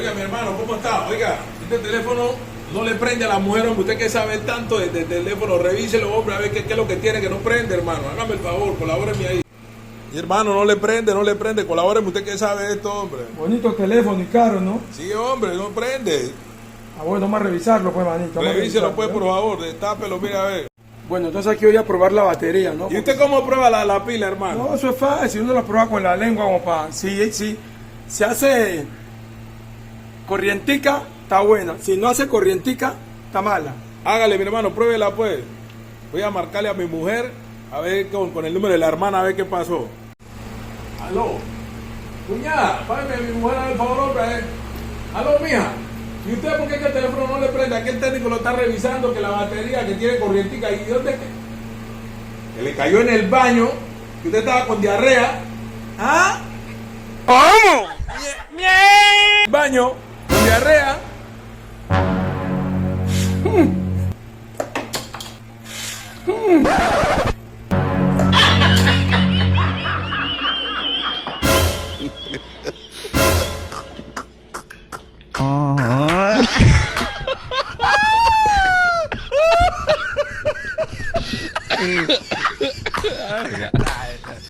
Oiga, mi hermano, ¿cómo está? Oiga, este teléfono no le prende a la mujer, hombre. Usted que sabe tanto de teléfono, revíselo, hombre, a ver qué es lo que tiene que no prende, hermano. Hágame el favor, colabóreme ahí. Mi hermano, no le prende, colabóreme, usted que sabe de esto, hombre. Bonito teléfono y caro, ¿no? Sí, hombre, no prende. Ah, bueno, vamos a revisarlo, pues, manito. Revíselo, pues, por favor, destápelo, mira, a ver. Bueno, entonces aquí voy a probar la batería, ¿no? ¿Y usted cómo prueba la pila, hermano? No, eso es fácil, uno la prueba con la lengua como para... Si se hace corrientica, está buena. Si no hace corrientica, está mala. Hágale, mi hermano, pruébela, pues. Voy a marcarle a mi mujer, a ver con el número de la hermana, a ver qué pasó. Aló, cuñada, págame a mi mujer a ver el favor, hombre. Aló, mija. ¿Y usted por qué que el teléfono no le prende? Aquí el técnico lo está revisando, que la batería que tiene corrientica. ¿Y dónde? Que le cayó en el baño, que usted estaba con diarrea. ¿Ah? ¿Cómo? Baño, con diarrea. Ah.